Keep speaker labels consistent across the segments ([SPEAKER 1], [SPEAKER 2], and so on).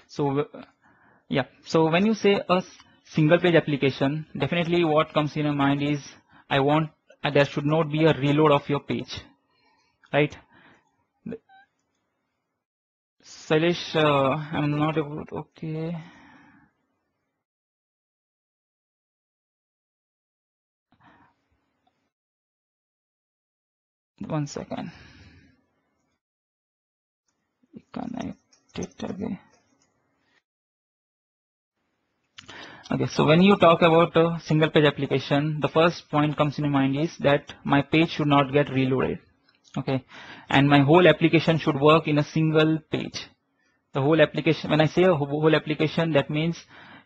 [SPEAKER 1] So yeah, so when you say a single page application, definitely what comes in your mind is I want there should not be a reload of your page, right? Sailesh, I'm not able to, okay. One second. Connect it again. Okay, so when you talk about a single page application, the first point comes in your mind is that my page should not get reloaded. Okay, and my whole application should work in a single page. The whole application, when I say a whole application, that means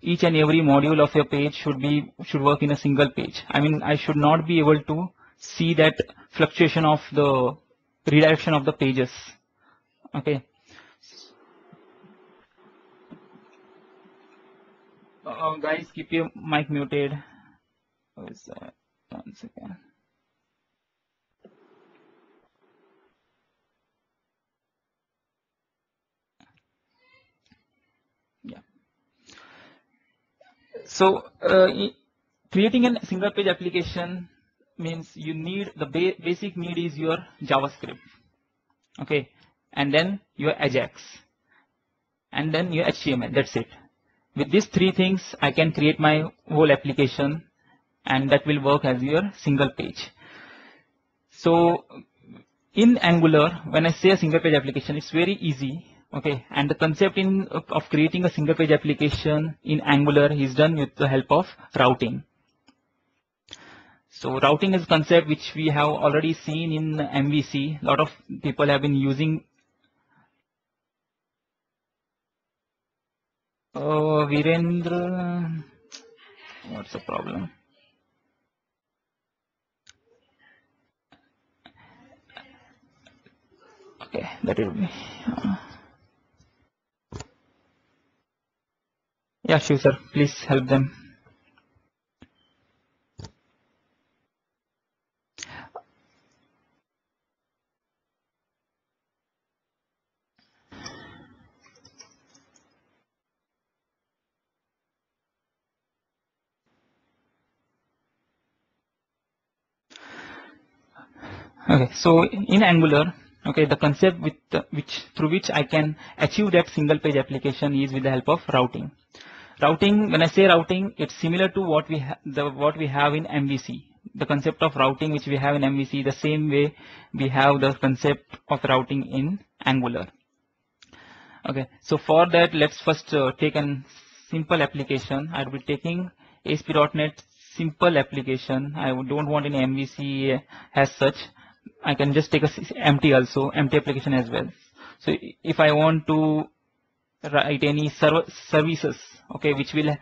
[SPEAKER 1] each and every module of your page should work in a single page. I mean, I should not be able to see that fluctuation of the redirection of the pages. Okay. Guys, keep your mic muted. What is that? 1 second. Yeah. So creating a single page application means you need the basic need is your JavaScript. Okay, and then your Ajax, and then your HTML. That's it. With these three things, I can create my whole application, and that will work as your single page. So in Angular, when I say a single page application, it's very easy. Okay, and the concept of creating a single page application in Angular is done with the help of routing. So routing is a concept which we have already seen in MVC. A lot of people have been using. Virendra, what's the problem? Okay, that will be. Yeah, sure, sir. Please help them. Okay, so in Angular, okay, the concept through which I can achieve that single page application is with the help of routing. Routing, when I say routing, it's similar to what we have in MVC. The concept of routing which we have in MVC, the same way we have the concept of routing in Angular. Okay, so for that, let's first take a simple application. I'll be taking ASP.NET simple application. I don't want any MVC as such. I can just take a empty application as well. So if I want to write any services, okay, which will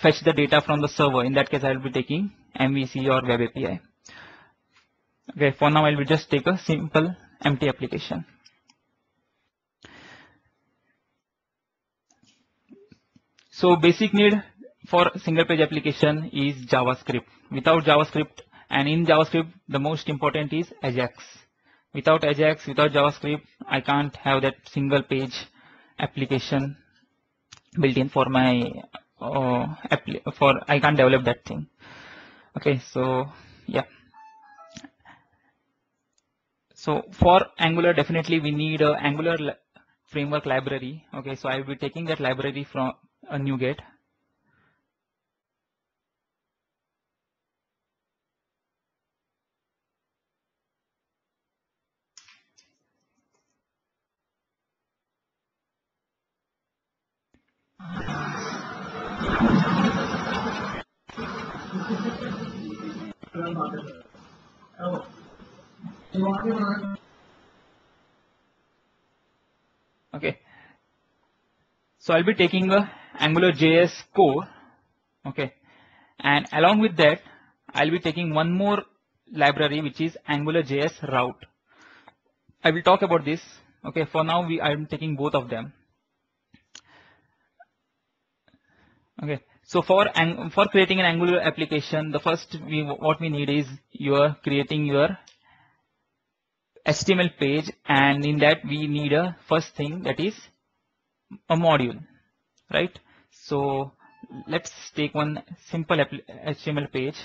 [SPEAKER 1] fetch the data from the server, in that case I will be taking MVC or Web API. Okay, for now I will just take a simple empty application. So basic need for single page application is JavaScript. Without JavaScript, and in JavaScript, the most important is Ajax. Without Ajax, without JavaScript, I can't have that single page application built in for my I can't develop that thing. Okay, so yeah. So for Angular, definitely we need a Angular framework library. Okay, so I will be taking that library from a NuGet. Okay, so I'll be taking a AngularJS core. Okay, and along with that, I'll be taking one more library which is AngularJS route. I will talk about this. Okay, for now I'm taking both of them. Okay, so for creating an Angular application, the first what we need is you're creating your HTML page, and in that we need a first thing, that is a module, right? So let's take one simple HTML page.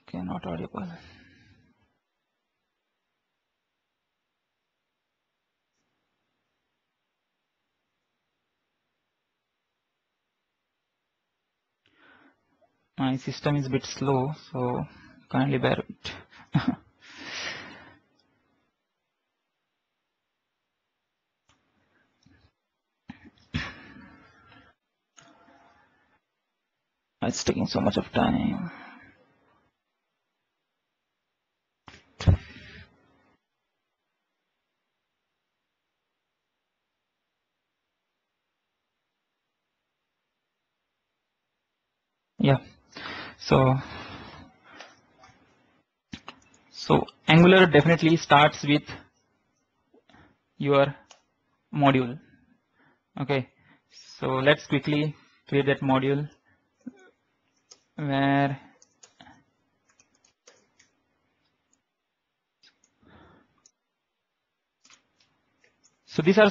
[SPEAKER 1] Okay, not audible. My system is a bit slow, so kindly bear it. It's taking so much of time. Yeah. So Angular definitely starts with your module. Okay. So let's quickly create that module where so these are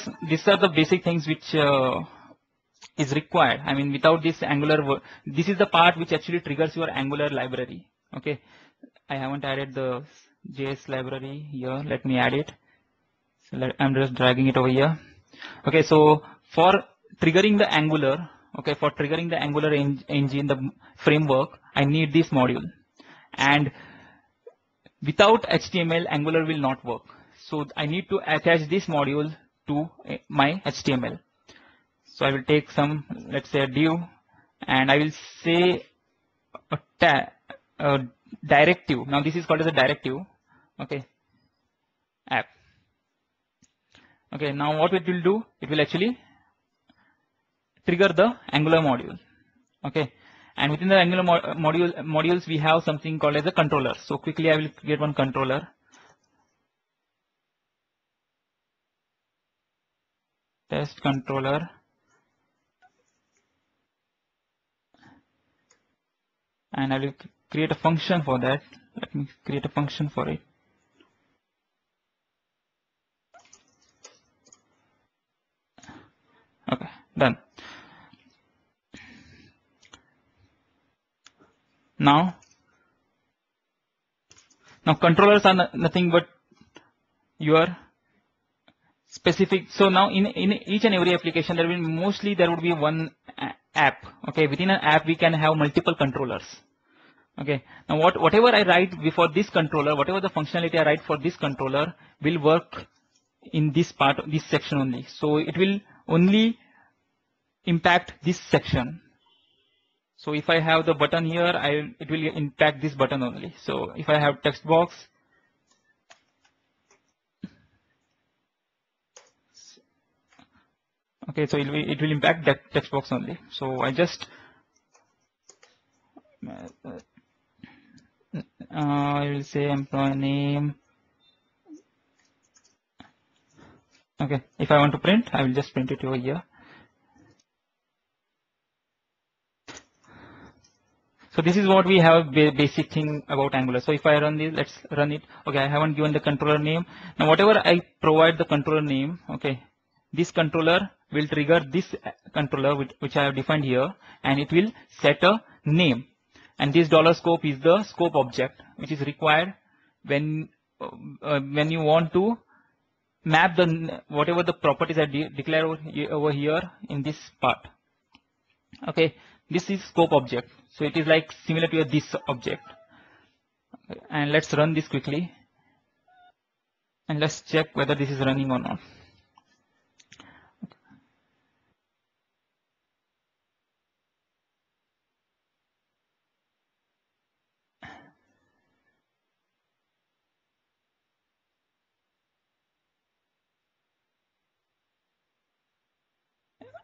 [SPEAKER 1] the basic things which is required. I mean, without this Angular, this is the part which actually triggers your Angular library. Okay. I haven't added the JS library here. Let me add it. So I'm just dragging it over here. Okay, so for triggering the Angular, engine, the framework, I need this module. And without HTML, Angular will not work. So I need to attach this module to my HTML. So I will take some, let's say a div, and I will say a directive. Now this is called as a directive. Okay, app. Okay, now what it will do? It will actually trigger the Angular module. Okay, and within the Angular modules, we have something called as a controller. So quickly, I will create one controller. Test controller. And I will create a function for that. Let me create a function for it. Okay, done. Now controllers are nothing but your specific. So now in each and every application, there would be one app. Okay, within an app, we can have multiple controllers. Okay, now whatever I write before this controller, whatever the functionality I write for this controller will work in this part, this section only. So it will only impact this section. So if I have the button here, it will impact this button only. So if I have text box, okay, so it will impact that text box only. So I just I will say employee name. Okay, if I want to print, I will just print it over here. So this is what we have basic thing about Angular. So if I run this, let's run it. Okay, I haven't given the controller name. Now whatever I provide the controller name, okay, this controller will trigger this controller which I have defined here, and it will set a name. And this $scope is the scope object which is required when you want to map the whatever the properties I declare over here in this part. Okay, this is scope object, so it is like similar to this object. Okay, and let's run this quickly and let's check whether this is running or not.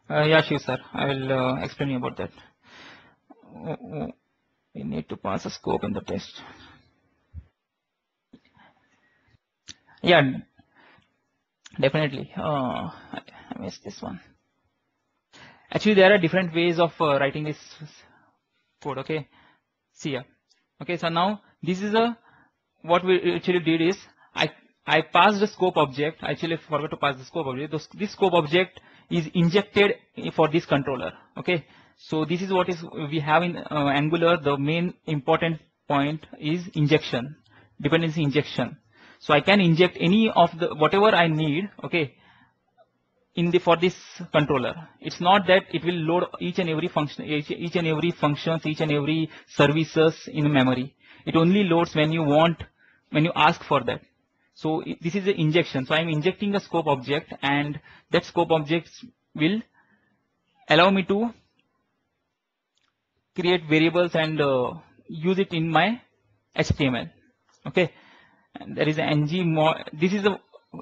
[SPEAKER 1] Yeah, sure, sir. I will explain you about that. We need to pass a scope in the test. Yeah, definitely. I missed this one. Actually, there are different ways of writing this code. Okay, see here. Okay, so now this is a what we actually did is I passed the scope object. I actually forgot to pass the scope object. This scope object is injected for this controller. Okay, so this is what is we have in Angular. The main important point is injection, dependency injection. So I can inject any of the whatever I need. Okay, in the for this controller. It's not that it will load each and every function, each and every functions, each and every services in memory. It only loads when you want, when you ask for that. So this is the injection. So I'm injecting a scope object, and that scope object will allow me to create variables and use it in my HTML. Okay, and there is an ng.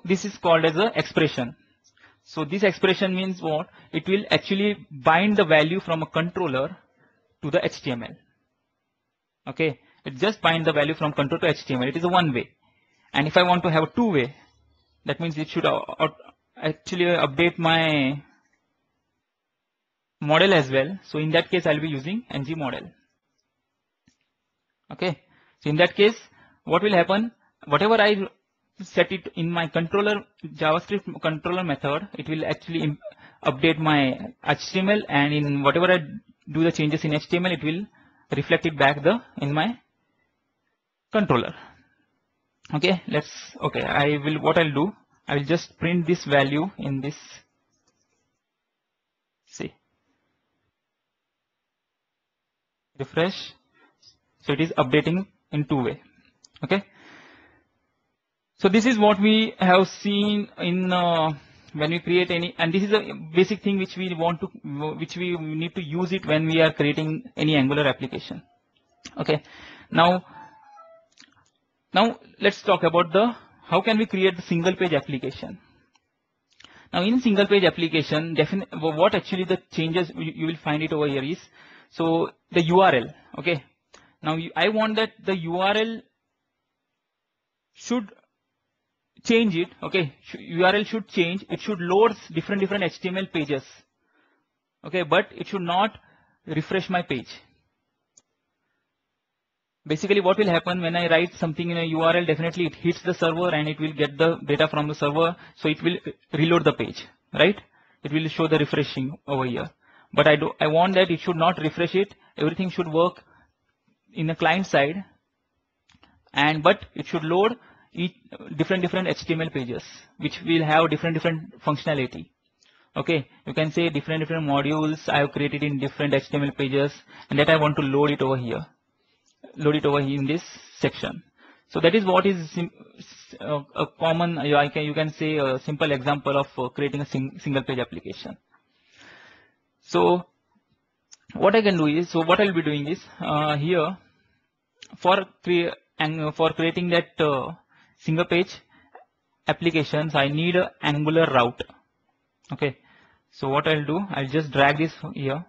[SPEAKER 1] This is called as a expression. So this expression means what? It will actually bind the value from a controller to the HTML. Okay, it just bind the value from controller to HTML. It is a one way. And if I want to have a two way, that means it should actually update my model as well. So in that case, I'll be using ng model. Okay, so in that case, what will happen? Whatever I set it in my controller JavaScript controller method, it will actually update my HTML, and in whatever I do the changes in HTML, it will reflect it back in my controller. Okay, what I'll do, I will just print this value in this. See, refresh. So it is updating in two way. Okay. So this is what we have seen in when we create any, and this is a basic thing which we need to use it when we are creating any Angular application. Okay. Now let's talk about how can we create the single page application. Now in single page application, what actually the changes you will find it over here is, so the URL. Okay. Now I want that the URL should change it. Okay, URL should change. It should load different HTML pages. Okay, but it should not refresh my page. Basically, what will happen when I write something in a URL? Definitely, it hits the server and it will get the data from the server. So it will reload the page, right? It will show the refreshing over here. But I want that it should not refresh it. Everything should work in the client side, but it should load each different HTML pages, which will have different functionality. Okay, you can say different modules I have created in different HTML pages, and that I want to load it over here in this section. So that is what is a common, you can say a simple example of creating a single page application. So what I can do is, so what I'll be doing is here for creating that single page applications, I need an Angular route. Okay, so what I'll do, I'll just drag this here.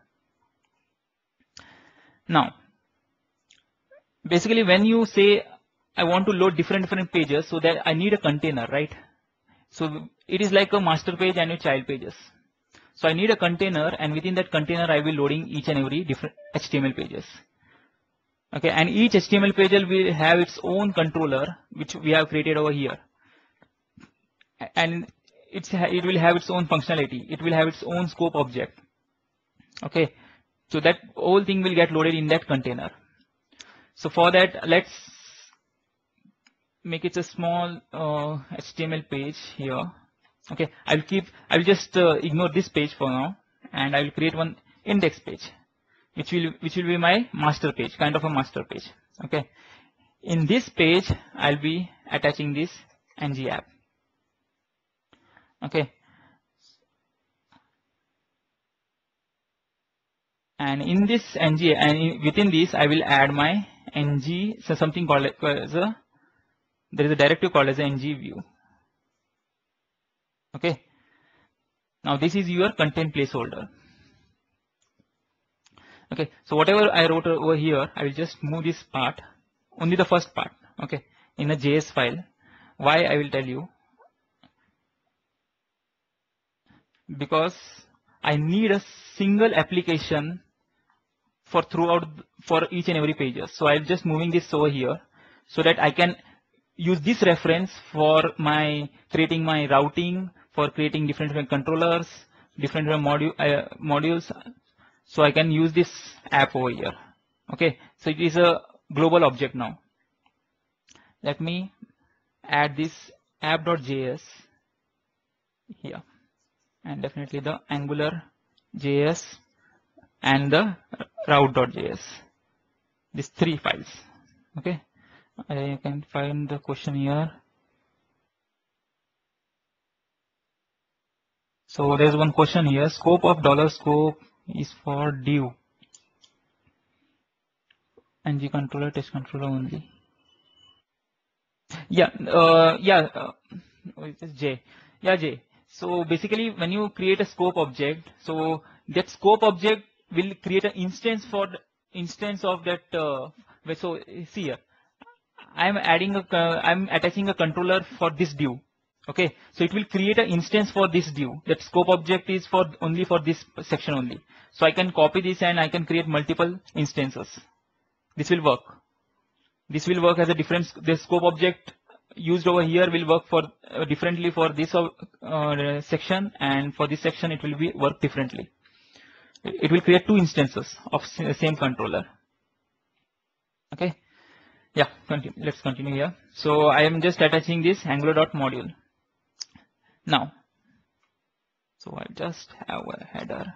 [SPEAKER 1] Now, basically, when you say I want to load different pages, so that I need a container, right? So it is like a master page and a child pages. So I need a container, and within that container, I will loading each and every different HTML pages. Okay, and each HTML page will have its own controller, which we have created over here, and it will have its own functionality. It will have its own scope object. Okay, so that whole thing will get loaded in that container. So for that, let's make it a small HTML page here. Okay, I'll just ignore this page for now, and I will create one index page, which will be my master page, kind of a master page. Okay, in this page I'll be attaching this ng app. Okay, and in this ng, and within this I will add my ng, so something called as there is a directive called as ng view. Okay, now this is your content placeholder. Okay, so whatever I wrote over here, I will just move this part, only the first part, okay, in a JS file. Why? I will tell you. Because I need a single application for each and every pages. So I'm just moving this over here so that I can use this reference for creating my routing, for creating different controllers, different modules. So I can use this app over here. Okay, so it is a global object now. Let me add this app.js here, and definitely the Angular.js and the route.js, these 3 files. Okay, I can find the question here. So there's one question here. Scope of $scope is for div, ng controller, test controller only. Yeah, it is J. Yeah, J. So basically, when you create a scope object, so that scope object will create an instance for the instance of that. So see here, I'm attaching a controller for this div. Okay, so it will create an instance for this div. That scope object is only for this section only. So I can copy this and I can create multiple instances. This will work. This will work as a different. The scope object used over here will work for differently for this section, and for this section it will work differently. It will create 2 instances of same controller. Okay. Yeah. Let's continue here. So I am just attaching this Angular.module. Now, so I just have a header.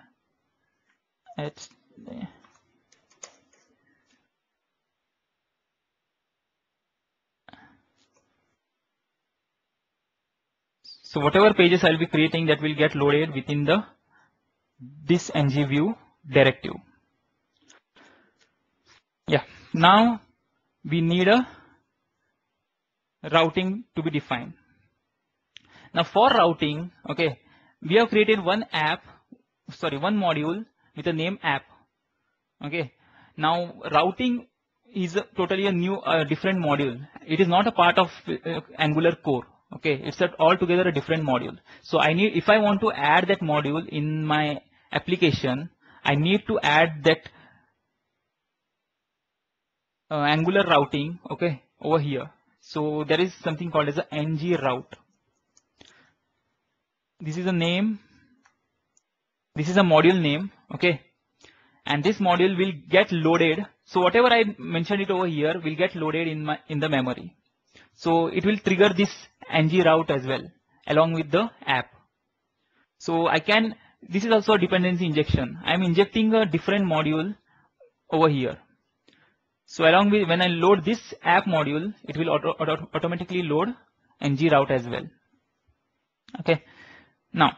[SPEAKER 1] So whatever pages I'll be creating, that will get loaded within this ngview directive. Yeah. Now we need a routing to be defined. Now for routing, okay, we have created one module with the name app. Okay. Now routing is totally a new, different module. It is not a part of Angular core. Okay, it's altogether a different module. So if I want to add that module in my application, I need to add that Angular routing, okay, over here. So there is something called as a ng route. This is a name. This is a module name, okay, and this module will get loaded. So whatever I mentioned it over here will get loaded in the memory. So it will trigger this ng route as well along with the app. So this is also a dependency injection. I'm injecting a different module over here. So along with, when I load this app module, it will automatically load ng route as well. Okay. Now,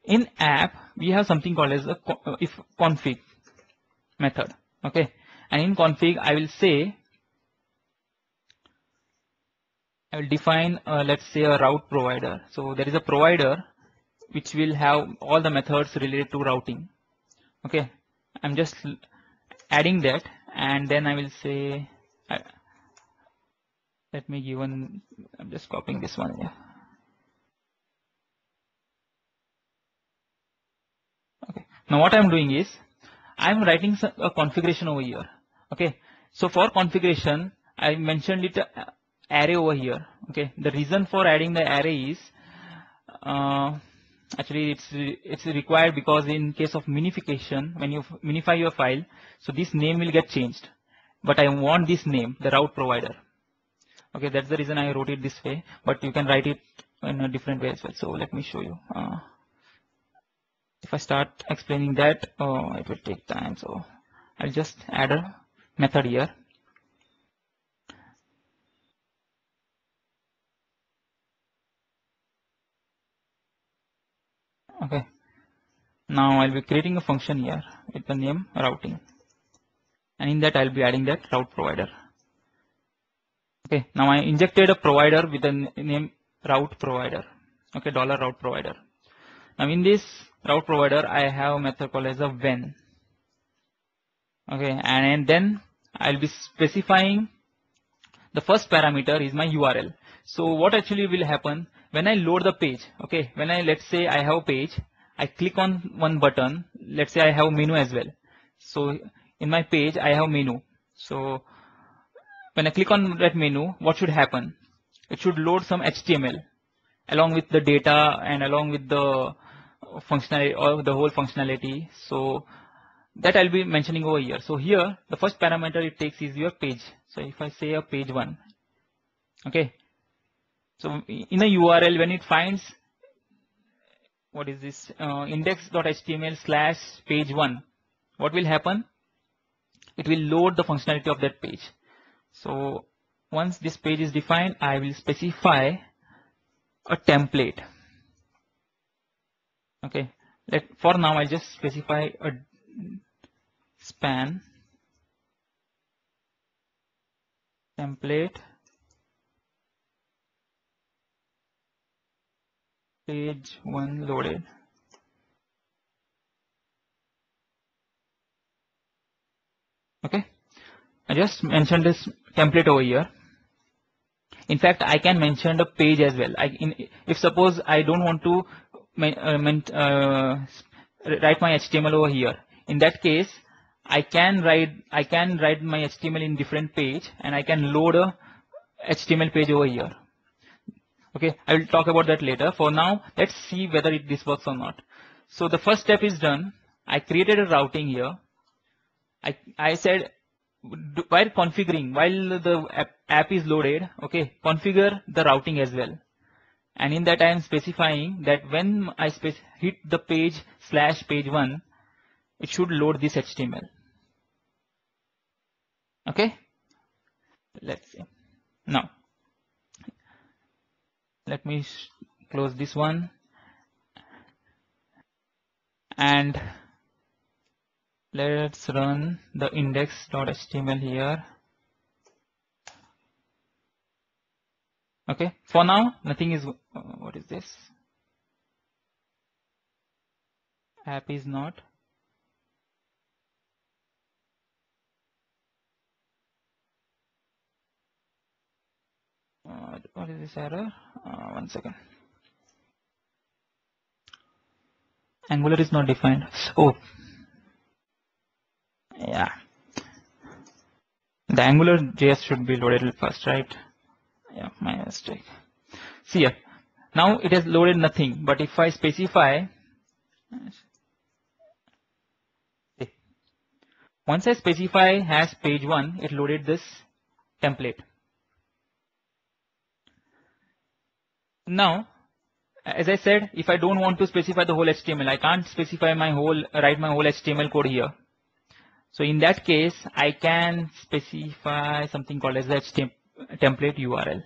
[SPEAKER 1] in app, we have something called as a if config method. Okay. And in config, I will define, let's say, a route provider. So there is a provider which will have all the methods related to routing. Okay, I'm just adding that, and then I will say, let me give one. I'm just copying this one here. Okay. Now what I'm doing is I'm writing a configuration over here. Okay, so for configuration, I mentioned it array over here. Okay, the reason for adding the array is actually it's required because in case of minification, when you minify your file, so this name will get changed. But I want this name, the route provider. Okay, that's the reason I wrote it this way. But you can write it in a different way as well. So let me show you. If I start explaining that, it will take time. So I'll just add a method here. Okay. Now I'll be creating a function here with the name routing. And in that I'll be adding that route provider. Okay. Now I injected a provider with the name route provider. Okay, $route provider. Now in this route provider, I have a method called as a when. Okay, and then I'll be specifying the first parameter is my URL. So what actually will happen when I load the page? Okay, when let's say I have a page, I click on one button. Let's say I have menu as well. So in my page I have menu. So when I click on that menu, what should happen? It should load some HTML along with the data and along with the functionality or the whole functionality. So that I'll be mentioning over here. So here the first parameter it takes is your page. So if I say a page 1, okay. So in a URL, when it finds what is this index.html slash page 1, what will happen? It will load the functionality of that page. So once this page is defined, I will specify a template. Okay. For now, I'll just specify a span template page 1 loaded. Okay. I just mentioned this template over here. In fact, I can mention the page as well. If suppose I don't want to write my HTML over here, in that case, I can write my HTML in different page, and I can load a HTML page over here. Okay, I will talk about that later. For now, let's see whether this works or not. So the first step is done. I created a routing here. I said while configuring, while the app is loaded, okay, configure the routing as well. And in that I am specifying that when I hit the page slash page 1, it should load this HTML. Okay, let's see. Now, let me close this one and let's run the index.html here. Okay, for now, nothing is, what is this? App is not. What is this error? One second. Angular is not defined. Oh, yeah. The Angular JS should be loaded first, right? Yeah, my mistake. See here. Now it has loaded nothing, but if I specify, once I specify has page 1, it loaded this template. Now, as I said, if I don't want to specify the whole HTML, I can't specify write my whole HTML code here. So in that case, I can specify something called as the template URL.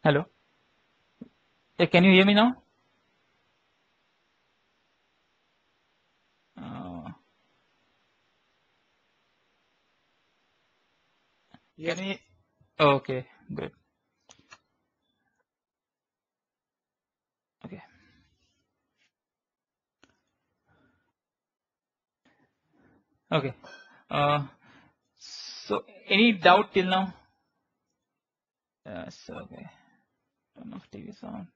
[SPEAKER 1] Hello. Can you hear me now? Uh,
[SPEAKER 2] Yes.
[SPEAKER 1] can we? Okay, good. Okay. Okay. Uh, so any doubt till now? Yes. Okay. Turn off TV sound.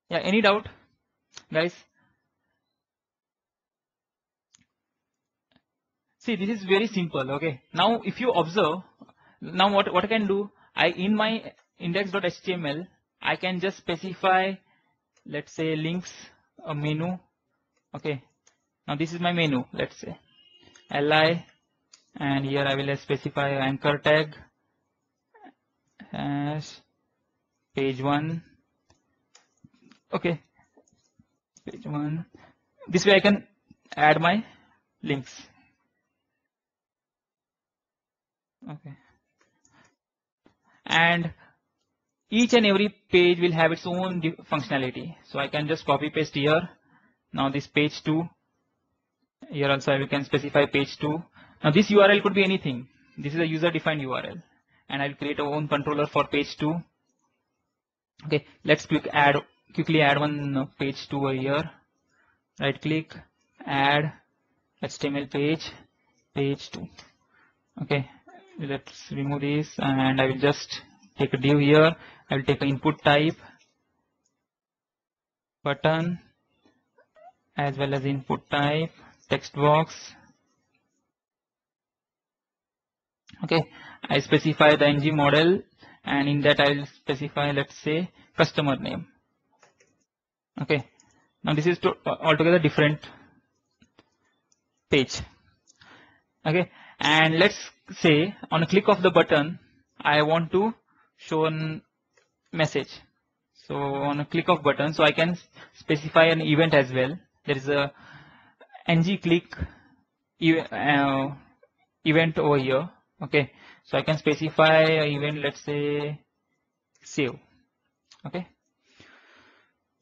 [SPEAKER 1] Yeah. Any doubt, guys? See, this is very simple. Okay. Now, if you observe, now what I can do, I in my index.html, I can just specify, let's say, links, a menu. Okay. Now this is my menu. Let's say li, and here I will specify anchor tag as page one. Okay, page one. This way I can add my links. Okay, and each and every page will have its own functionality. So I can just copy paste here. Now this page 2. Here also I can specify page 2. Now this URL could be anything. This is a user defined URL, and I'll create a own controller for page 2. Okay, let's quickly add one page 2 over here. Right click, add HTML page 2. Okay, let's remove this, and I will just take a div here. I will take an input type button as well as input type text box. Okay, I specify the ng model, and in that I will specify, let's say, customer name. Okay, now this is altogether different page. Okay, and let's say on a click of the button I want to show a message. So on a click of button, so I can specify an event as well. There is a ng click event over here. Okay, so I can specify an event, let's say save. Okay,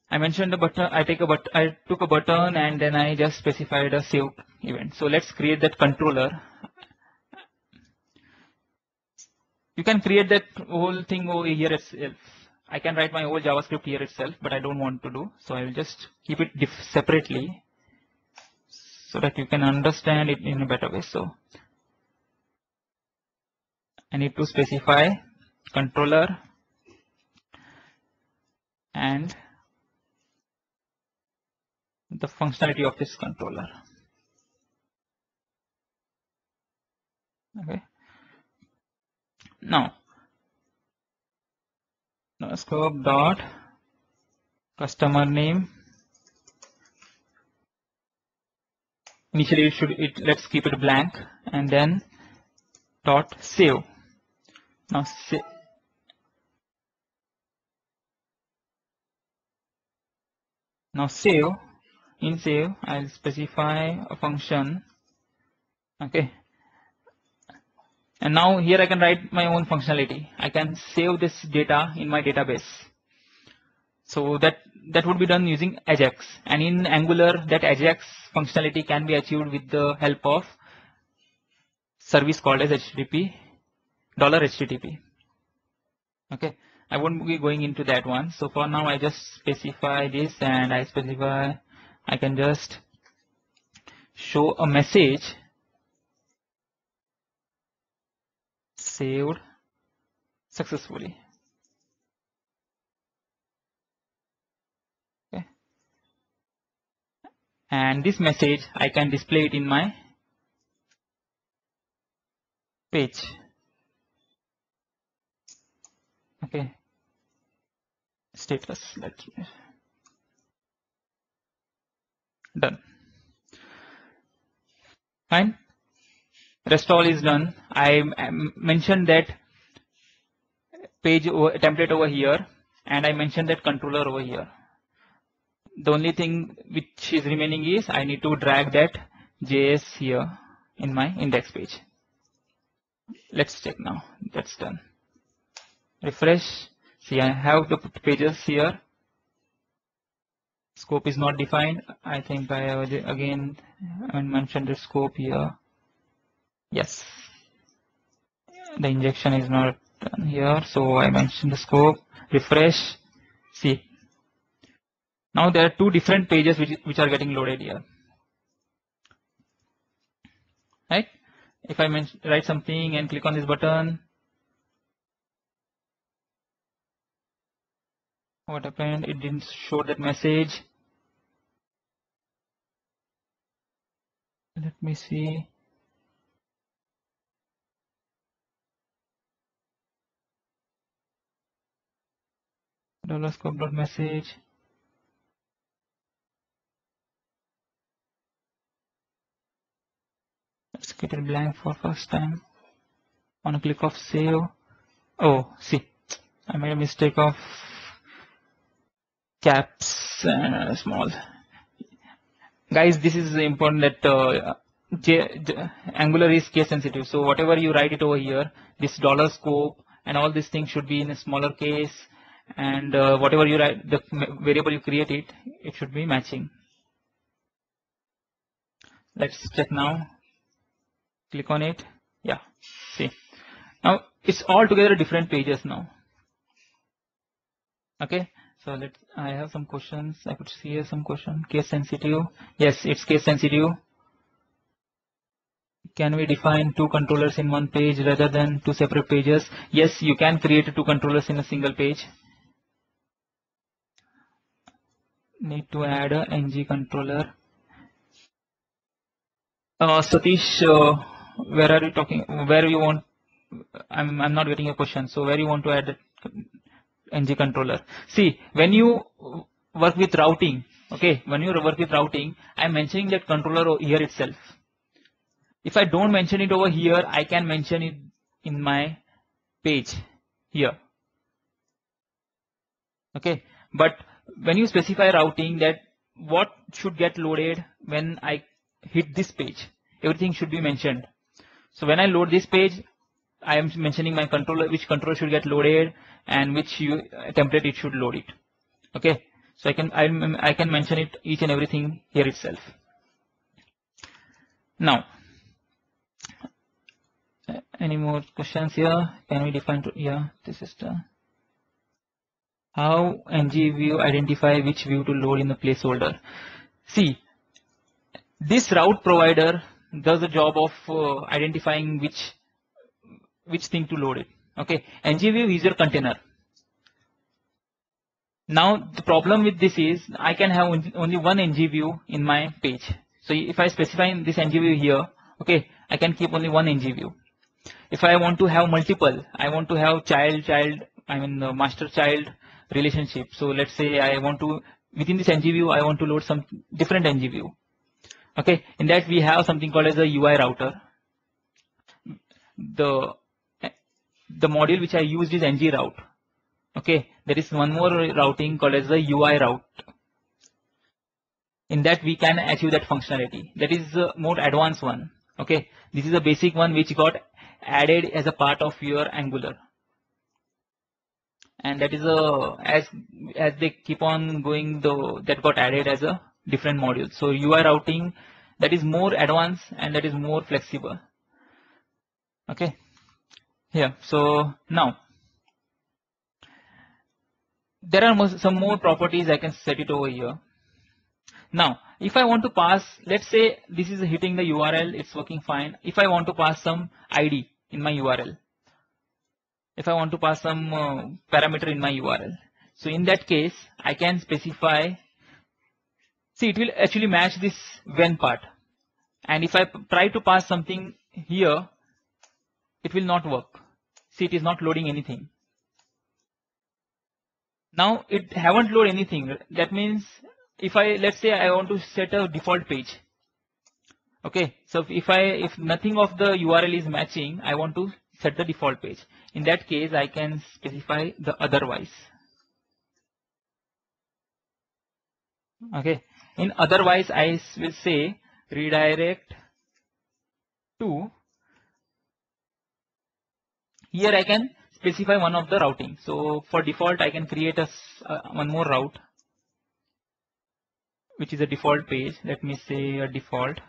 [SPEAKER 1] I mentioned the button. I took a button, and then I just specified a save event. So let's create that controller. You can create that whole thing over here itself. I can write my whole JavaScript here itself, but I don't want to do. So I will just keep it separately so that you can understand it in a better way. So I need to specify controller and the functionality of this controller. Okay. Now scope dot customer name. Initially let's keep it blank, and then dot save. Now save. In save, I'll specify a function. Okay, and now here I can write my own functionality. I can save this data in my database. So that would be done using Ajax, and in Angular that Ajax functionality can be achieved with the help of service called as HTTP $HTTP. Okay, I won't be going into that one. So for now I just specify this, and I can just show a message saved successfully. Okay, and this message I can display it in my page. Okay, status, let's done. Fine, rest all is done. I mentioned that page template over here, and I mentioned that controller over here. The only thing which is remaining is I need to drag that JS here in my index page. Let's check now. That's done. Refresh. See, I have the pages here. Scope is not defined. I think I have again mentioned the scope here. Yes, the injection is not done here, so I mentioned the scope. Refresh. See, now there are two different pages which are getting loaded here, right? If I write something and click on this button, what happened? It didn't show that message. Let me see. $scope.message. Let's get it blank for first time. On a click of save. Oh, see, I made a mistake of caps small. Guys, this is important that Angular is case sensitive. So whatever you write it over here, this $scope and all these things should be in a smaller case. And whatever you write, the variable you create it should be matching. Let's check now. Click on it. Yeah, see. Now it's all together different pages now. Okay, so I have some questions. I could see here some question. Case sensitive. Yes, it's case sensitive. Can we define two controllers in one page rather than two separate pages? Yes, you can create two controllers in a single page. Need to add a ng controller. Satish, where are you talking? Where you want? I'm not getting a question. So where you want to add ng controller? See, when you work with routing, okay, when you work with routing, I'm mentioning that controller here itself. If I don't mention it over here, I can mention it in my page here. Okay, but when you specify routing, that what should get loaded when I hit this page, everything should be mentioned. So when I load this page, I am mentioning my controller, which controller should get loaded and which template it should load it. Okay, so I can mention it each and everything here itself. Now, any more questions here? Can we define? Yeah, this is the how ng view identify which view to load in the placeholder. See, this route provider does the job of identifying which thing to load it. Okay, ng view is your container. Now the problem with this is I can have only one ng view in my page. So if I specify this ng view here, okay, I can keep only one ng view. If I want to have multiple, I want to have master-child relationship. So let's say I want to, within this ng view, I want to load some different ng view. Okay, in that we have something called as a UI router. The module which I used is ng route. Okay, there is one more routing called as the UI route. In that we can achieve that functionality. That is a more advanced one. Okay, this is a basic one which got added as a part of your Angular. And that is as they keep on going, that got added as a different module. So UI routing, that is more advanced and that is more flexible. Okay, here. So now there are some more properties I can set it over here. Now, if I want to pass, let's say this is hitting the URL, it's working fine. If I want to pass some ID in my URL, if I want to pass some parameter in my URL, so in that case, I can specify, see, it will actually match this when part. And if I try to pass something here, it will not work. See, it is not loading anything. Now it haven't loaded anything. That means if let's say I want to set a default page. Okay, so if nothing of the URL is matching, I want to set the default page. In that case, I can specify the otherwise. Okay, in otherwise I will say redirect to, here I can specify one of the routing. So for default, I can create one more route, which is a default page. Let me say a default.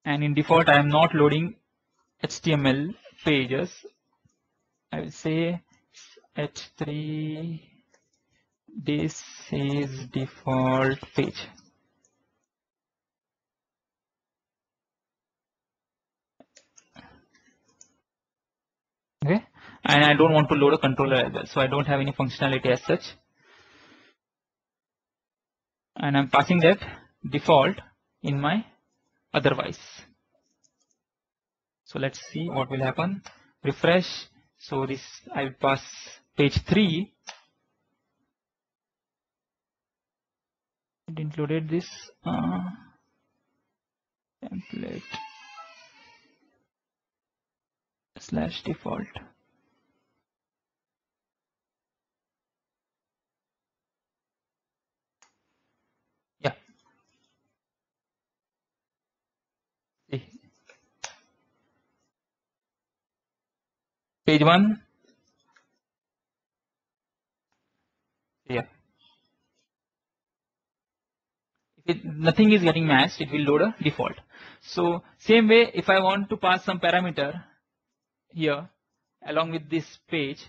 [SPEAKER 1] And in default, I am not loading HTML pages. I will say H3, this is default page. Okay, and I don't want to load a controller as well, so I don't have any functionality as such. And I'm passing that default in my otherwise. So let's see what will happen. Refresh. So this I will pass page 3. It included this template / default. Yeah. See. Page 1. Yeah. If nothing is getting matched, it will load a default. So same way, if I want to pass some parameter here along with this page,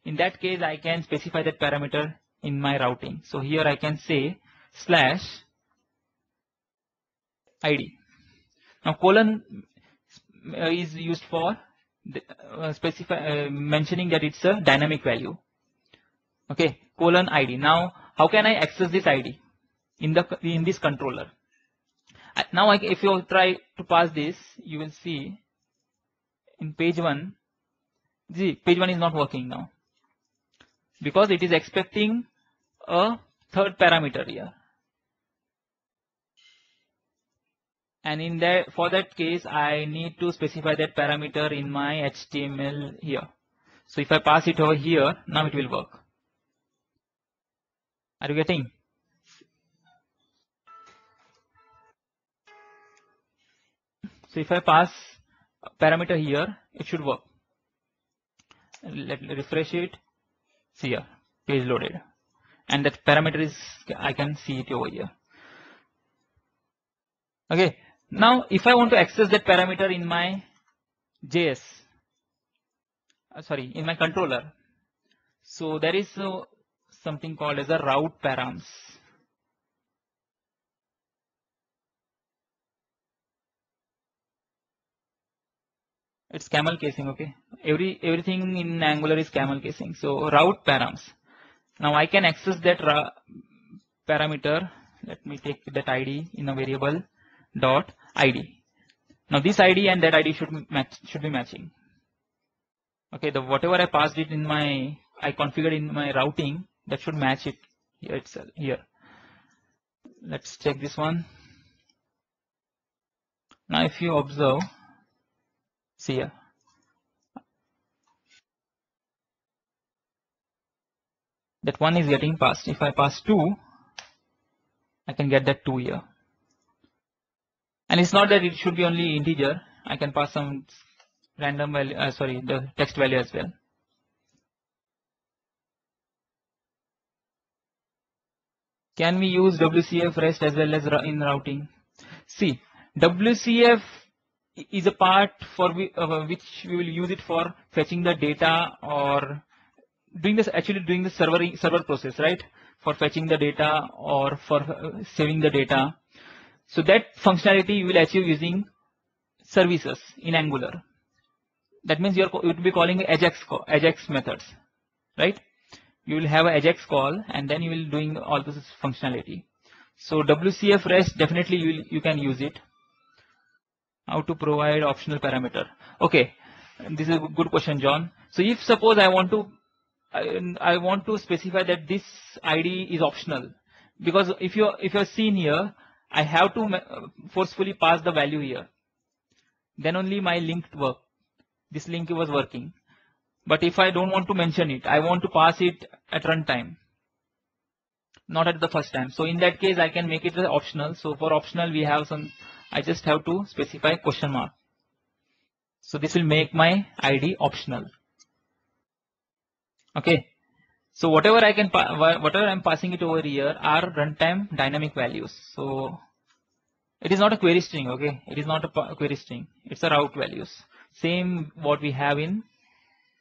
[SPEAKER 1] in that case I can specify that parameter in my routing. So here I can say /id. Now colon is used for mentioning that it's a dynamic value. Okay, :id. Now how can I access this ID in this controller? Now if you try to pass this, you will see in page 1. See, page 1 is not working now because it is expecting a third parameter here. And in that, for that case, I need to specify that parameter in my HTML here. So if I pass it over here, now it will work. Are you getting? So if I pass a parameter here, it should work. Let me refresh it. See here, page loaded. And that parameter is, I can see it over here. Okay. Now, if I want to access that parameter in my JS, in my controller, so there is something called as a route params. It's camel casing, okay. Everything in Angular is camel casing. So route params. Now I can access that parameter. Let me take that ID in a variable .id. Now this ID and that ID should be matching. Okay, whatever I passed it in I configured in my routing, that should match it here itself. Here. Let's check this one. Now if you observe, see here. That 1 is getting passed. If I pass 2, I can get that 2 here. And it's not that it should be only integer. I can pass some random value, the text value as well. Can we use WCF REST as well as in routing? See, WCF is a part for which we will use it for fetching the data or doing the server process, right? For fetching the data or for saving the data. So that functionality you will achieve using services in Angular. That means you will be calling AJAX methods, right? You will have an AJAX call and then you will doing all this functionality. So WCF REST, definitely you can use it. How to provide optional parameter? Okay, this is a good question, John. So if suppose I want to specify that this ID is optional, because if you have seen here, I have to forcefully pass the value here. Then only my link work. This link was working. But if I don't want to mention it, I want to pass it at runtime, not at the first time. So in that case, I can make it optional. So for optional, we have I just have to specify question mark. So this will make my ID optional. Okay. So whatever whatever I'm passing it over here are runtime dynamic values. So it is not a query string. Okay. It is not a query string. It's a route values. Same what we have in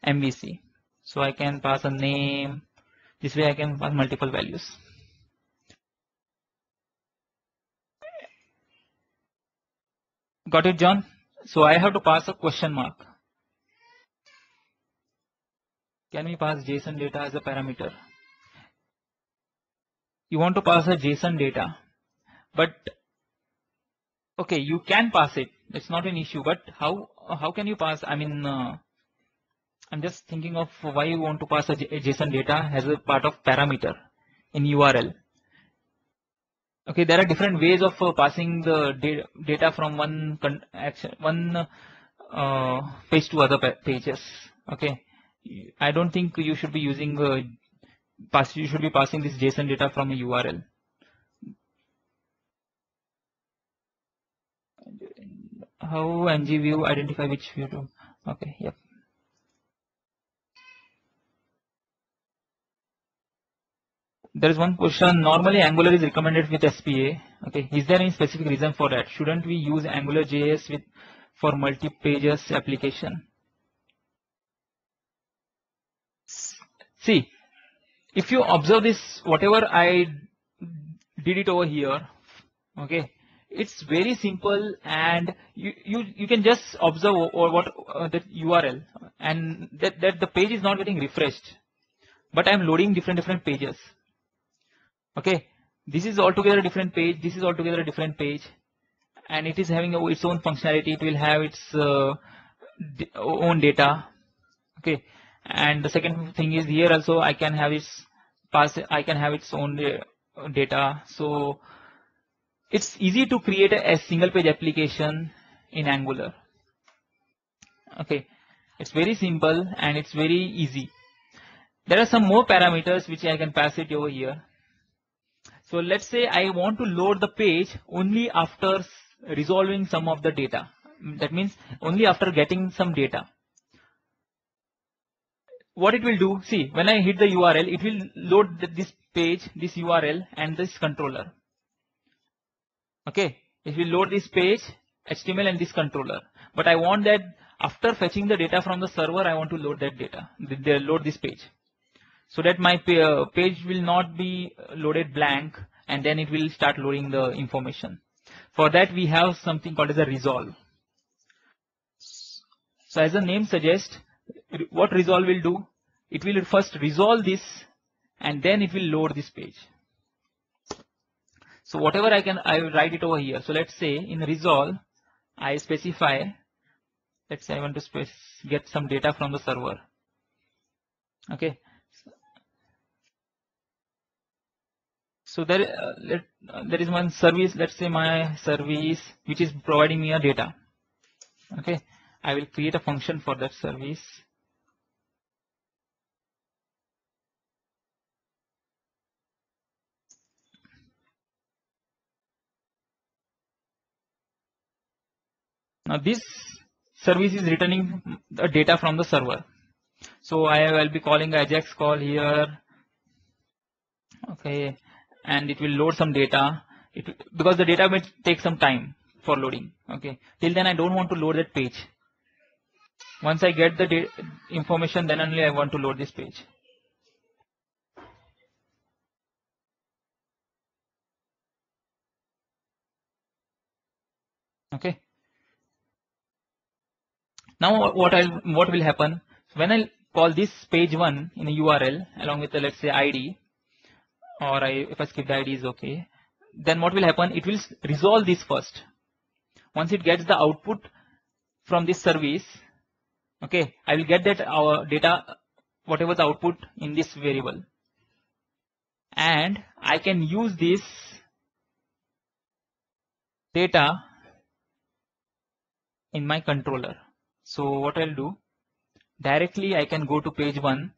[SPEAKER 1] MVC. So I can pass a name. This way I can pass multiple values. Got it, John? So I have to pass a question mark. Can we pass JSON data as a parameter? You want to pass a JSON data, but okay, you can pass it. It's not an issue, but how can you pass? I mean, I'm just thinking of why you want to pass a JSON data as a part of parameter in URL. Okay, there are different ways of passing the data from one page to other pages. Okay, I don't think you should be using you should be passing this JSON data from a URL. How ngView identify which view to? Okay, yep. There is one question. Normally Angular is recommended with SPA. Okay, is there any specific reason for that? Shouldn't we use AngularJS for multi-pages application? See, if you observe this, whatever I did it over here, okay, it's very simple, and you can just observe what the URL, and that the page is not getting refreshed, but I'm loading different pages. Okay, this is altogether a different page. This is altogether a different page, and it is having its own functionality. It will have its own data. Okay, and the second thing is here also I can have its own data. So it's easy to create a single page application in Angular. Okay, it's very simple and it's very easy. There are some more parameters which I can pass it over here. So let's say I want to load the page only after resolving some of the data. That means only after getting some data. What it will do, see, when I hit the URL, it will load this page, this URL, and this controller. Okay, it will load this page, HTML, and this controller. But I want that after fetching the data from the server, I want to load that data, load this page, so that my page will not be loaded blank, and then it will start loading the information. For that, we have something called as a resolve. So as the name suggests, what resolve will do? It will first resolve this, and then it will load this page. So whatever I will write it over here. So let's say in resolve, I specify, let's say I want to get some data from the server. Okay. So there is one service, let's say my service, which is providing me a data. Okay. I will create a function for that service. Now this service is returning the data from the server. So I will be calling Ajax call here. Okay, and it will load some data. Because the data may take some time for loading. Okay, till then I don't want to load that page. Once I get the information, then only I want to load this page. Okay. Now what will happen when I call this page 1 in a URL along with the, let's say, ID, or if I skip the ID is okay. Then what will happen? It will resolve this first. Once it gets the output from this service, okay, I will get that our data, whatever the output in this variable, and I can use this data in my controller. So what I'll do, directly I can go to page 1.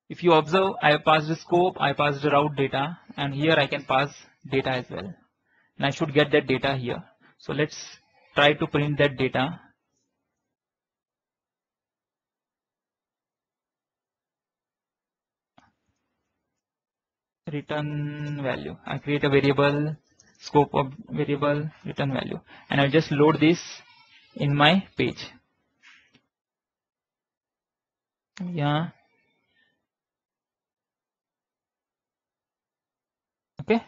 [SPEAKER 1] If you observe, I passed the scope, I passed the route data, and here I can pass data as well. And I should get that data here. So let's try to print that data. return value. I create a variable, scope of variable, return value, and I'll just load this in my page. Yeah. Okay.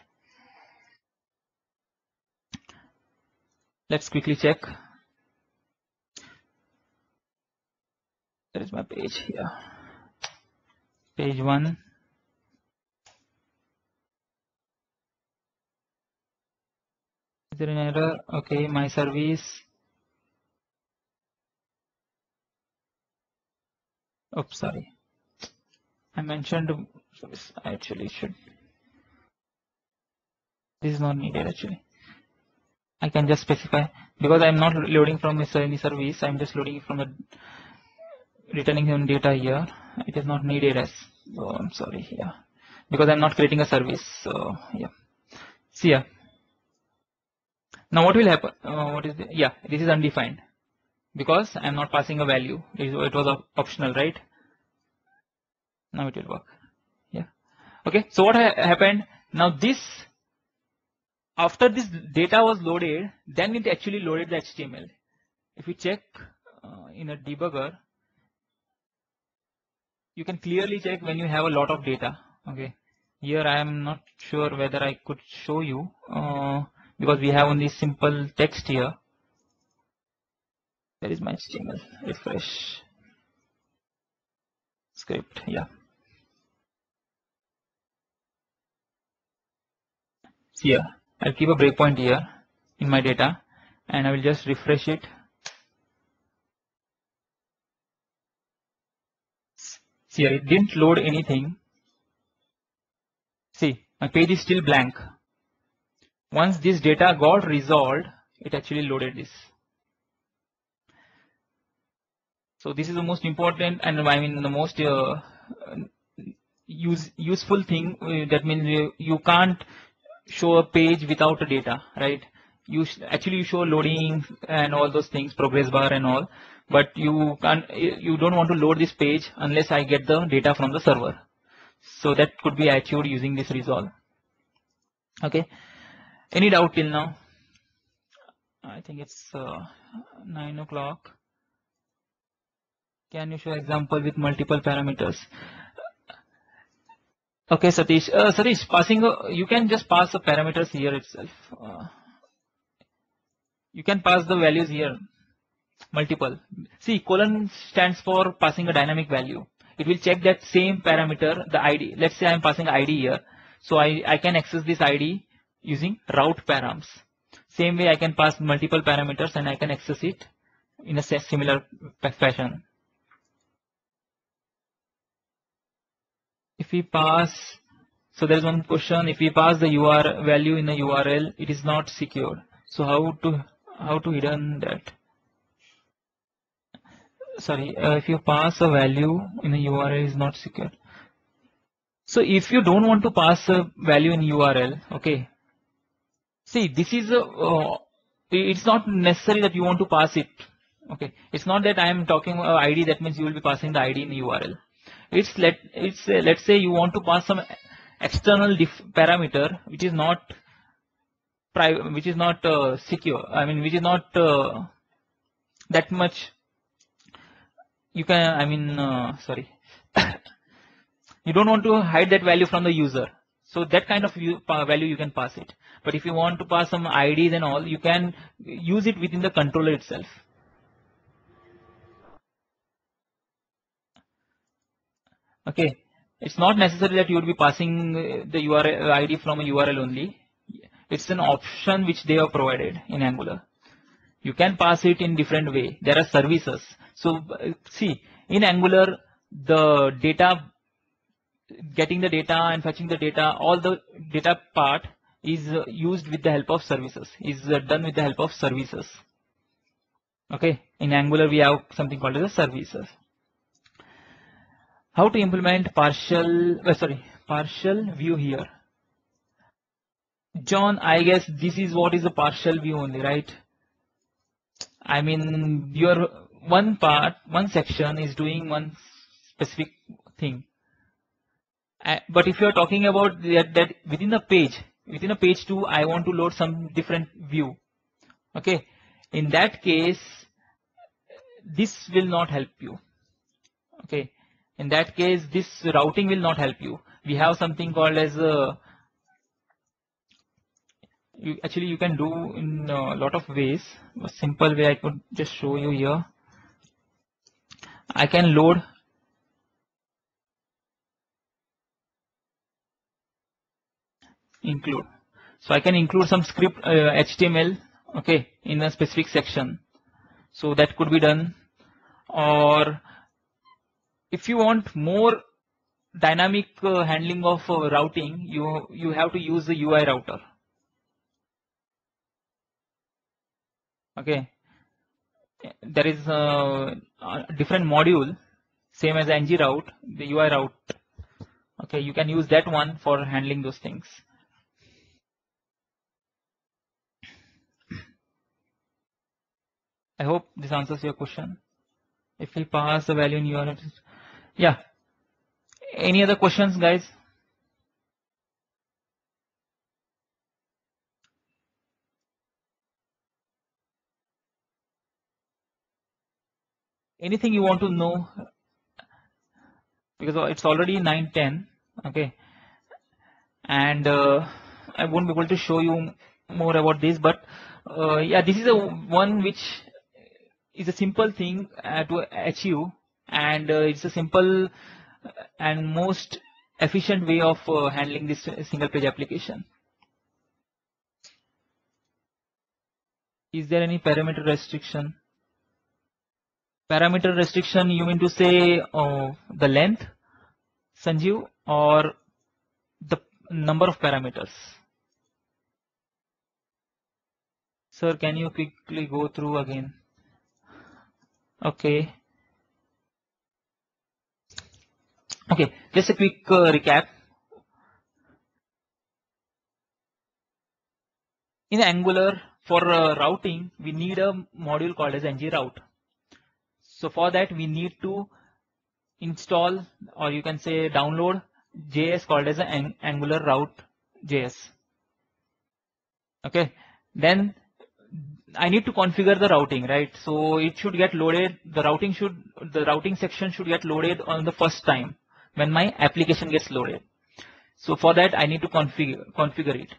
[SPEAKER 1] Let's quickly check. There is my page here. Page 1. Is there an error? Okay, my service. Oops, sorry. I mentioned service. I actually should. This is not needed actually. I can just specify because I'm not loading from any service. I'm just loading it from the returning some data here. It is not needed as. Oh, I'm sorry. Yeah, because I'm not creating a service. So yeah. See ya. Now what will happen? What is the, yeah? This is undefined because I'm not passing a value. It was optional, right? Now it will work. Yeah. Okay. So what happened? Now this. After this data was loaded, then it actually loaded the HTML. If you check in a debugger, you can clearly check when you have a lot of data. Okay, here I am not sure whether I could show you because we have only simple text here. There is my HTML. Refresh script. Yeah. See here, I'll keep a breakpoint here in my data, and I will just refresh it. See here, it didn't load anything. See, my page is still blank. Once this data got resolved, it actually loaded this. So this is the most important, and I mean the most useful thing. That means you can't show a page without a data, right? Actually you show loading and all those things, progress bar and all, but you don't want to load this page unless I get the data from the server. So that could be achieved using this resolve. Okay. Any doubt till now? I think it's 9 o'clock. Can you show example with multiple parameters? Okay, Satish. Satish, passing you can just pass the parameters here itself. You can pass the values here, multiple. See, colon stands for passing a dynamic value. It will check that same parameter, the ID. Let's say I'm passing ID here, so I can access this ID using route params. Same way I can pass multiple parameters and I can access it in a similar fashion. If we pass, so there is one question, if we pass the URL value in a URL, it is not secured. So how to hidden that? Sorry, if you pass a value in a URL is not secured. So if you don't want to pass a value in URL, okay. See, this is it's not necessary that you want to pass it. Okay, it's not that I am talking ID. That means you will be passing the ID in the URL. Let's say you want to pass some external parameter which is not private, which is not secure. I mean, which is not that much. You can. I mean, sorry. You don't want to hide that value from the user. So that kind of value you can pass it. But if you want to pass some IDs and all, you can use it within the controller itself. Okay, it's not necessary that you would be passing the URL ID from a URL only. It's an option which they have provided in Angular. You can pass it in different way. There are services. So see, in Angular, the data, getting the data and fetching the data, all the data part is used with the help of services, is done with the help of services. Okay, in Angular we have something called as services. How to implement partial view here? John, I guess this is what is a partial view only, right? I mean, your one section is doing one specific thing. But if you are talking about that within a page 2, I want to load some different view. Okay, in that case, this will not help you. Okay, in that case, this routing will not help you. We have something called as you can do in a lot of ways. A simple way I could just show you here. I can load include. So I can include some script HTML, okay, in a specific section. So that could be done. Or if you want more dynamic handling of routing, you have to use the UI router. Okay, there is a different module, same as ng route, the UI route. Okay, you can use that one for handling those things. I hope this answers your question. If we pass the value in URL, yeah. Any other questions, guys? Anything you want to know? Because it's already 9:10. Okay, and I won't be able to show you more about this, but yeah, this is a one which is a simple thing to achieve, and it's a simple and most efficient way of handling this single page application. Is there any parameter restriction? Parameter restriction, you mean to say the length, Sanjeev, or the number of parameters? Sir, can you quickly go through again? Okay. Okay, just a quick recap. In Angular, for routing, we need a module called as ng-route. So for that, we need to install, or you can say download JS called as an Angular route JS. Okay, then I need to configure the routing, right? So it should get loaded. The routing section should get loaded on the first time when my application gets loaded. So for that, I need to configure it.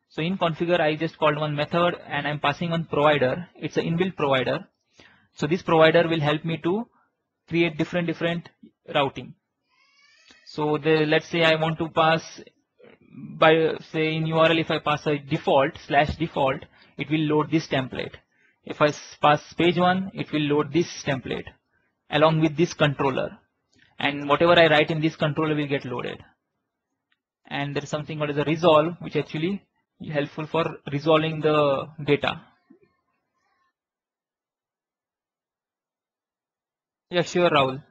[SPEAKER 1] So in configure, I just called one method and I'm passing on provider. It's an inbuilt provider. So this provider will help me to create different routing. So let's say I want to pass by, say in URL, if I pass a default, it will load this template. If I pass page 1, it will load this template along with this controller. And whatever I write in this controller will get loaded. And there is something called as a resolve, which actually is helpful for resolving the data. Yeah, sure, Rahul.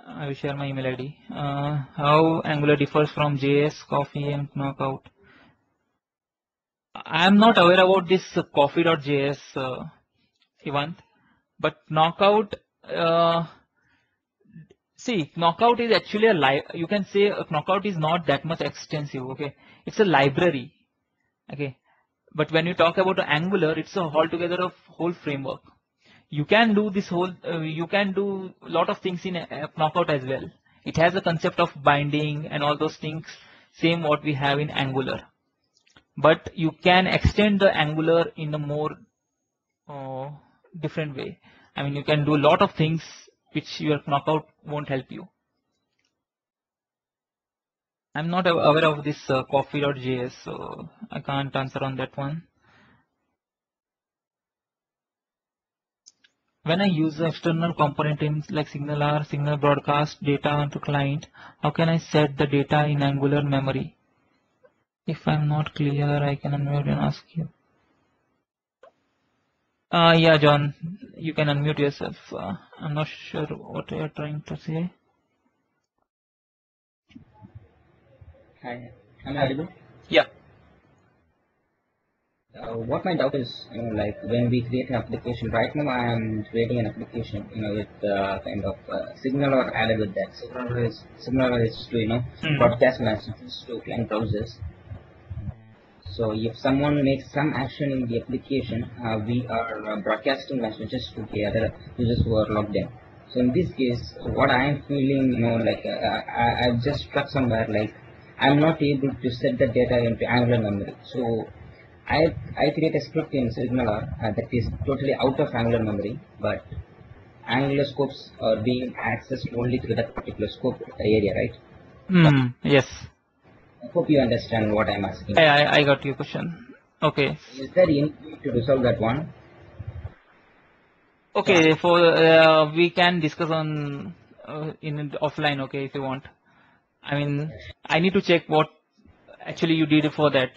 [SPEAKER 1] I will share my email ID. How Angular differs from JS, Coffee, and Knockout. I am not aware about this Coffee.js, Ivan, but Knockout. See, Knockout is actually you can say Knockout is not that much extensive. Okay, it's a library. Okay, but when you talk about Angular, it's a altogether of whole framework. You can do this whole, you can do a lot of things in Knockout as well. It has a concept of binding and all those things, same what we have in Angular. But you can extend the Angular in a more different way. I mean, you can do a lot of things which your Knockout won't help you. I'm not aware of this Coffee.js, so I can't answer on that one. When I use the external component in like SignalR, Signal broadcast data to client, how can I set the data in Angular memory? If I'm not clear, I can unmute and ask you. Yeah, John, you can unmute yourself. I'm not sure what you're trying to say.
[SPEAKER 2] Hi, am I audible?
[SPEAKER 1] Yeah.
[SPEAKER 2] What my doubt is, like when we create an application, right now I am creating an application, with kind of Signal or added with that. Signal is to,
[SPEAKER 1] Hmm.
[SPEAKER 2] broadcast messages to client browsers. So if someone makes some action in the application, we are broadcasting messages to the other users who are logged in. So in this case, what I am feeling, like I've just struck somewhere, like I'm not able to set the data into Angular memory. So I create a script in Signaler that is totally out of Angular memory, but Angular scopes are being accessed only through that particular scope area, right?
[SPEAKER 1] Hmm. Yes.
[SPEAKER 2] I hope you understand what I'm asking.
[SPEAKER 1] I got your question. Okay.
[SPEAKER 2] Is there any way to resolve that one? So
[SPEAKER 1] Okay. For we can discuss on in offline. Okay, if you want. I mean, I need to check what actually you did for that.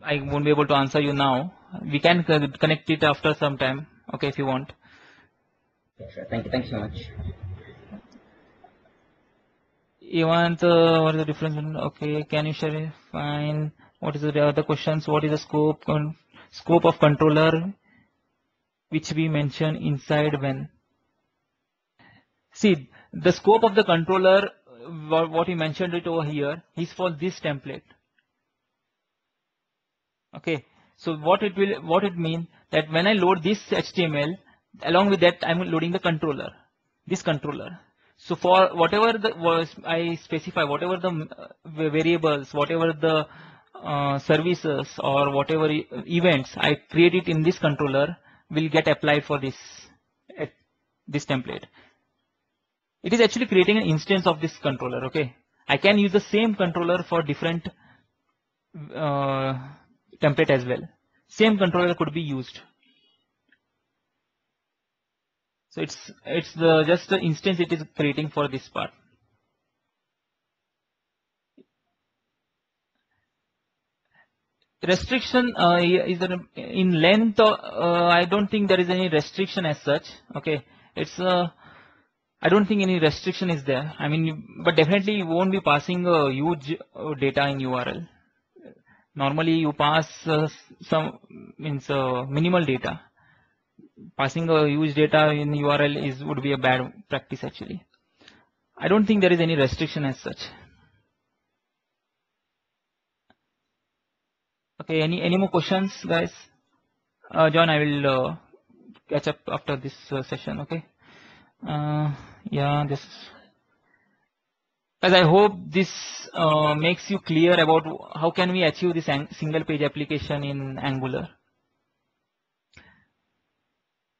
[SPEAKER 1] I won't be able to answer you now. We can connect it after some time. Okay, if you want.
[SPEAKER 2] yeah, sure. Thank you. Thank you so much.
[SPEAKER 1] You want what is the difference? Okay, can you share? Fine. What is the other questions? What is the scope of controller which we mention inside when? See, the scope of the controller, what we mentioned it over here, is for this template. Okay. So what it means that when I load this HTML, along with that I'm loading the controller, this controller. So for whatever the was I specify, whatever the variables, whatever the services or whatever events I create it in this controller will get applied for eh, this template. It is actually creating an instance of this controller. Okay. I can use the same controller for different uh, template as well. Same controller could be used. So it's the just the instance it is creating for this part. Restriction is there in length. I don't think there is any restriction as such. Okay, it's I don't think any restriction is there. I mean, but definitely you won't be passing a huge data in URL. Normally you pass some means minimal data. Passing a huge data in URL is would be a bad practice actually. I don't think there is any restriction as such. Okay, any more questions, guys? John, I will catch up after this session. Okay. Uh, yeah, this. As I hope this makes you clear about how can we achieve this single page application in Angular.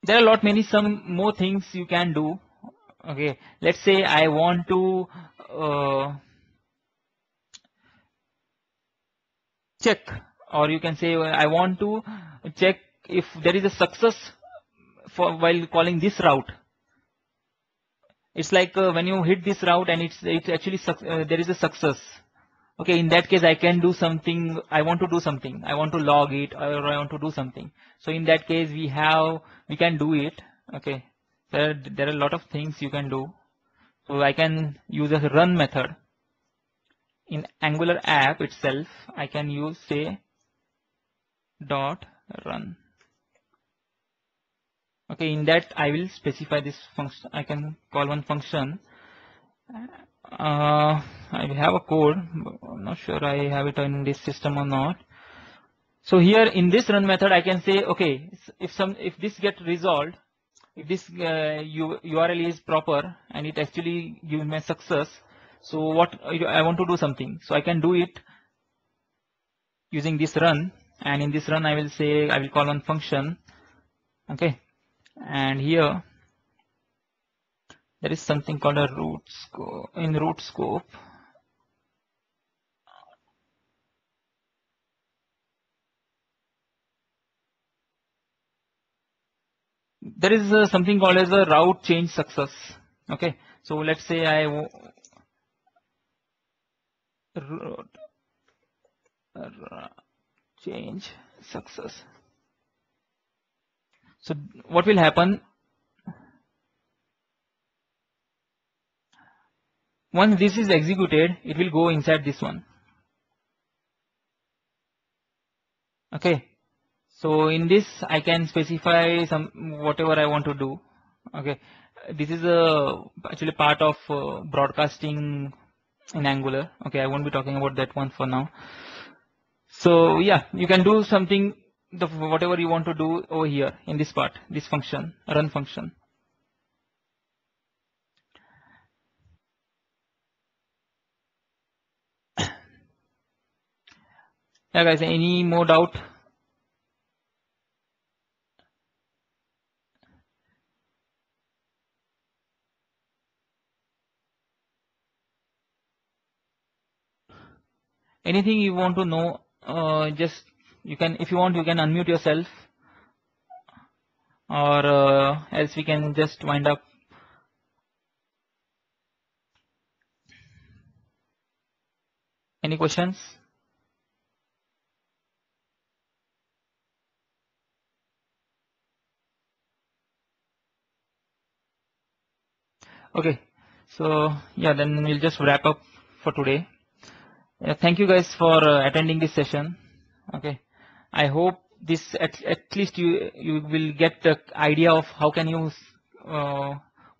[SPEAKER 1] There are some more things you can do. Okay, let's say I want to check, or you can say I want to check if there is a success for while calling this route. It's like when you hit this route and it's actually there is a success. Okay, in that case I can do something. I want to do something. I want to log it, or I want to do something. So in that case we can do it. Okay, there are a lot of things you can do. So I can use a run method in Angular app itself. I can use say dot run. Okay, in that I will specify this function. I can call one function. I have a code, but I'm not sure I have it in this system or not. So here in this run method, I can say, okay, if this get resolved, if this URL is proper and it actually gives me success, so what I want to do something, so I can do it using this run, and in this run I will say I will call one function, okay, and here there is something called a root scope. In root scope, there is something called as a route change success. Okay, so let's say route change success. So what will happen once this is executed? It will go inside this one. Okay. So in this, I can specify some whatever I want to do. Okay. This is actually part of broadcasting in Angular. Okay, I won't be talking about that one for now. So yeah, you can do something, whatever you want to do over here in this part, this function, run function. Yeah, guys, any more doubt? Anything you want to know? Just you can, if you want, you can unmute yourself, or else we can just wind up. Any questions? Okay, so yeah, then we'll just wrap up for today. Thank you guys for attending this session. Okay, I hope this at least you will get the idea of how can you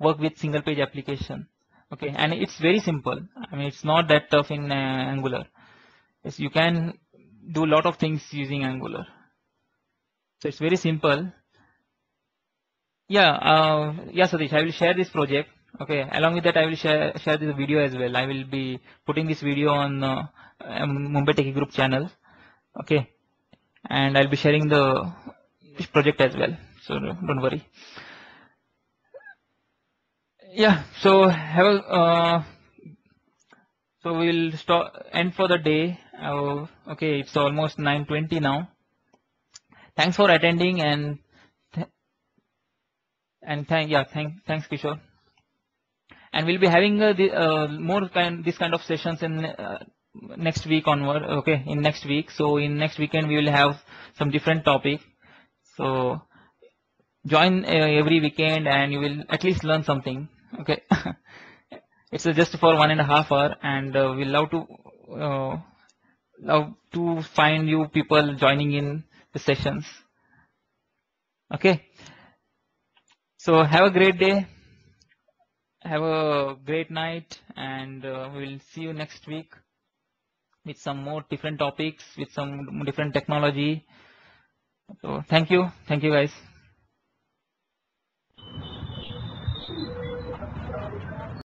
[SPEAKER 1] work with single page application. Okay, and it's very simple. I mean, it's not that tough in Angular. Yes, you can do a lot of things using Angular. So it's very simple. Yeah, yeah, Satish, I will share this project. Okay, along with that, I will share this video as well. I will be putting this video on Mumbai Techie Group channel. Okay, and I'll be sharing the project as well. So don't worry. Yeah, so have a so we'll stop end for the day. Okay, it's almost 9:20 now. Thanks for attending and thanks Kishore. And we'll be having this kind of sessions in next week onward. Okay, in next week. So in next weekend we will have some different topic. So join every weekend and you will at least learn something. Okay. It's just for 1.5 hours, and we love to find you people joining in the sessions. Okay. So have a great day. Have a great night, and we'll see you next week with some more different topics, with some different technology. So thank you guys.